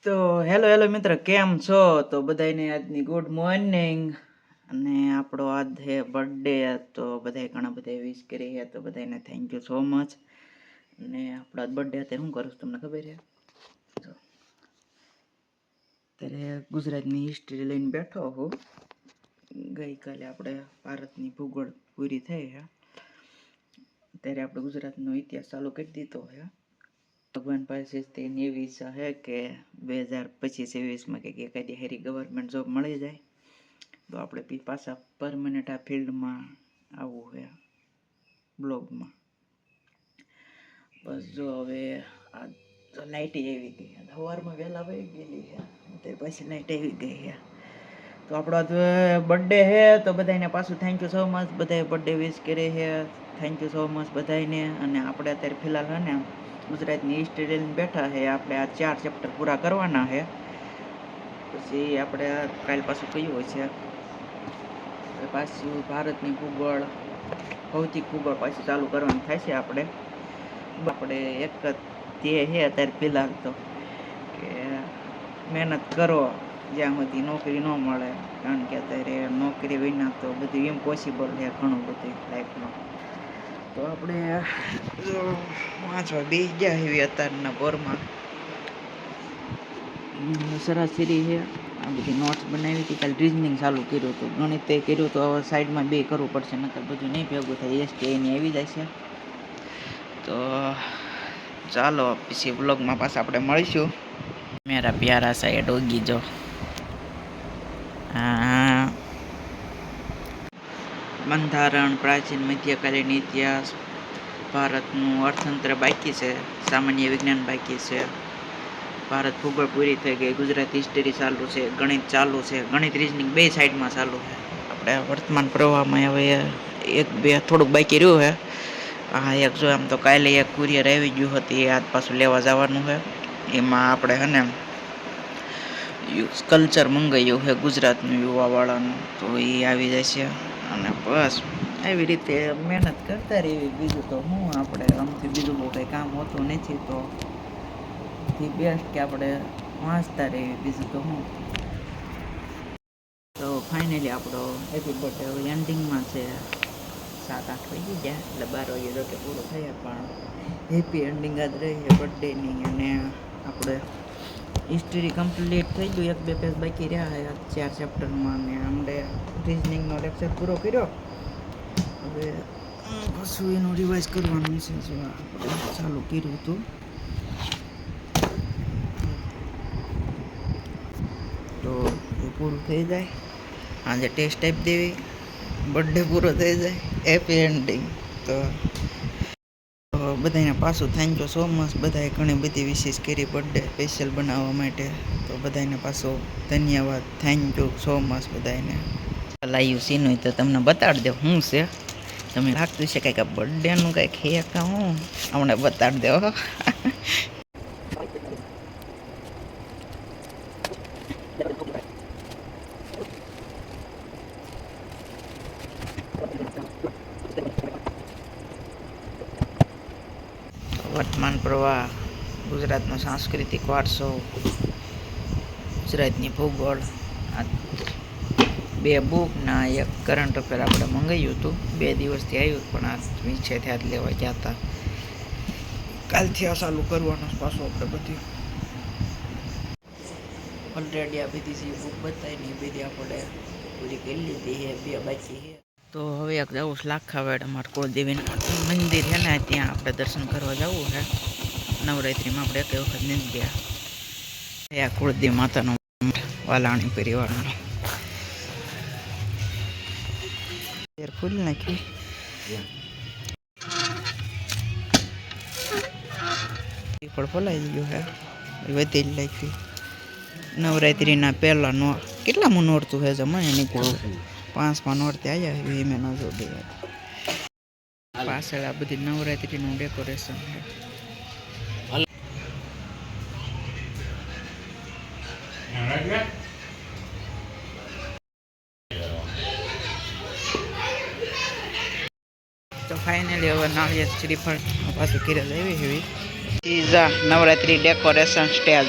તો હેલો મિત્ર, કેમ છો? તો બધાને આજની ગુડ મોર્નિંગ. અને આપણો આજ હે બર્થડે, તો બધાએ ઘણા બધા વિશ કરી છે, તો બધાને થેન્ક યુ સો મચ. અને આપણો આજ બર્થડે અત્યારે શું કરું તમને ખબર છે? તો અત્યારે ગુજરાતની હિસ્ટ્રી લઈને બેઠો હું. ગઈકાલે આપણે ભારતની ભૂગોળ પૂરી થઈ છે, ત્યારે આપણે ગુજરાતનો ઇતિહાસ ચાલુ કરી દીધો છે. ભગવાન પાસે એવી ઈચ્છા છે કે 2025-26માં કંઈક એકાદી હેરી ગવર્મેન્ટ જોબ મળી જાય, તો આપણે પાછા પરમનન્ટ આ ફિલ્ડમાં આવવું છે બ્લોગમાં. બસ જો હવે આ તો લાઇટ આવી ગઈ, સવારમાં વહેલા વહી ગયેલી છે, અત્યારે પછી લાઇટ આવી ગઈ છે. તો આપણો આજ બર્થડે છે, તો બધાને પાછું થેન્ક યુ સો મચ. બધાએ બર્થડે વિશ કરી છે, થેન્ક યુ સો મચ બધાને. અને આપણે અત્યારે ફિલહાલ છે ને ગુજરાતની હિસ્ટ્રી લઈને બેઠા છે. આપણે આ 4 ચેપ્ટર પૂરા કરવાના છે, પછી આપણે કાલ પાછું કયું હોય છે, પાછું ભારતની ભૂગોળ, ભૌતિક ભૂગોળ પાછું ચાલુ કરવાનું થાય છે. આપણે એક જ ધ્યેય છે અત્યારે ફિલહાલ તો, કે મહેનત કરો જ્યાં સુધી નોકરી ન મળે, કારણ કે અત્યારે નોકરી વિના તો બધું ઇમ્પોસિબલ છે ઘણું બધું લાઈફમાં. તો આપણે વાંચવા બેસી ગયા એવી અત્યારના બોરમાં સરાસરી છે. આ બધી નોટ્સ બનાવી હતી, કાલે રિઝનિંગ ચાલુ કર્યું હતું, ગણિતે કર્યું તો હવે સાઈડમાં બે કરવું પડશે, નકર બધું નહીં ભેગું થાય. એસટીઆઈની આવી જાય છે. તો ચાલો પછી બ્લોગમાં પાછા આપણે મળીશું. મેરા પ્યારા સા ડોગી જો હા. બંધારણ, પ્રાચીન મધ્યકાલીન ઇતિહાસ, ભારતનું અર્થતંત્ર બાકી છે, સામાન્ય વિજ્ઞાન બાકી છે, ભારત ભૂગોળ પૂરી થઈ ગઈ, ગુજરાત હિસ્ટ્રી ચાલુ છે, ગણિત ચાલુ છે, ગણિત રીઝનિંગ બે સાઈડમાં ચાલુ છે. આપણે વર્તમાન પ્રવાહમાં હવે એક બે થોડુંક બાકી રહ્યું છે. હા, એક જો આમ તો કાલે એક કુરિયર આવી ગયું હતું, એ આજ પાછું લેવા જવાનું છે. એમાં આપણે છે ને કલ્ચર મંગાવ્યું છે ગુજરાતનું યુવાવાળાનું, તો એ આવી જાય છે. અને બસ એવી રીતે મહેનત કરતા રહેવી, બીજું તો હું આપણે આમથી બીજું બહુ કંઈ કામ હોતું નથી. તો બેસ્ટ કે આપણે વાંચતા રહીએ, બીજું તો હું. તો ફાઇનલી આપણો હેપી બર્થડે હવે એન્ડિંગમાં છે. 7-8 વાગી ગયા, એટલે 12 વાગે જો કે પૂરો થયા, પણ હેપી એન્ડિંગ જ રહી છે બર્થડેની. અને આપણે હિસ્ટ્રી કમ્પ્લીટ થઈ ગયું, એક બે પેજ બાકી રહ્યા 4 ચેપ્ટરમાં. અને આપણે રિઝનિંગનો લેક્ચર પૂરો કર્યો, હવે પાછું એનું રિવાઇઝ કરવાનું છે, જે આપણે ચાલુ કર્યું હતું. તો એ પૂરું થઈ જાય, આજે ટેસ્ટ આપી દેવી, બર્થડે પૂરો થઈ જાય, હેપી એન્ડિંગ. તો બધાને પાછું થેન્ક યુ સો મચ. બધાએ ઘણી બધી વિશેષ કરી બર્થડે સ્પેશિયલ બનાવવા માટે, તો બધાને પાછો ધન્યવાદ, થેન્ક યુ સો મચ બધાને. લાવ્યું સીનું તો તમને બતાડી દો શું છે. તમે લાગતું છે કંઈક બર્થડેનું કંઈક હે કે હું અમને બતાડી દો. વર્તમાન પ્રવાહ, ગુજરાતનો સાંસ્કૃતિક વારસો, ગુજરાતની ભૂગોળ, આ 2 બુક ના એક કરંટ અફેર આપણે મંગાવ્યું હતું. 2 દિવસથી આવ્યું, પણ આ વિશે ત્યાં જ લેવા ગયા હતા. કાલથી આ ચાલુ કરવાનું પાછું આપણે બધું. ઓલરેડી આ બધી જે બુક બતાવી ને એ બધી આપણે પૂરી કરી લીધી છે, 2 બાકી છે. તો હવે એક જવું છે લાખાવાડ, અમારા કુળદેવીનું મંદિર છે ને, ત્યાં આપણે દર્શન કરવા જવું છે. નવરાત્રિમાં આપણે એક વખત નથી ગયા. આ કુળદેવી માતાનો વાલાણી પરિવારનો ફૂલ નાખ્યું. પણ ફોલાઈ ગયું છે, વધી જ નાખ્યું. નવરાત્રિના પહેલા નો કેટલા મુ નોરતું છે જમાય નીકળું 5માં નોરતે આવ્યા એમ ન જો બે પાછળ આ બધી નવરાત્રિનું ડેકોરેશન છે. તો ફાઇનલી હવે નાળિયેર શ્રીફળ પાછું કિરલ આવી એવી નવરાત્રિ ડેકોરેશન સ્ટેજ.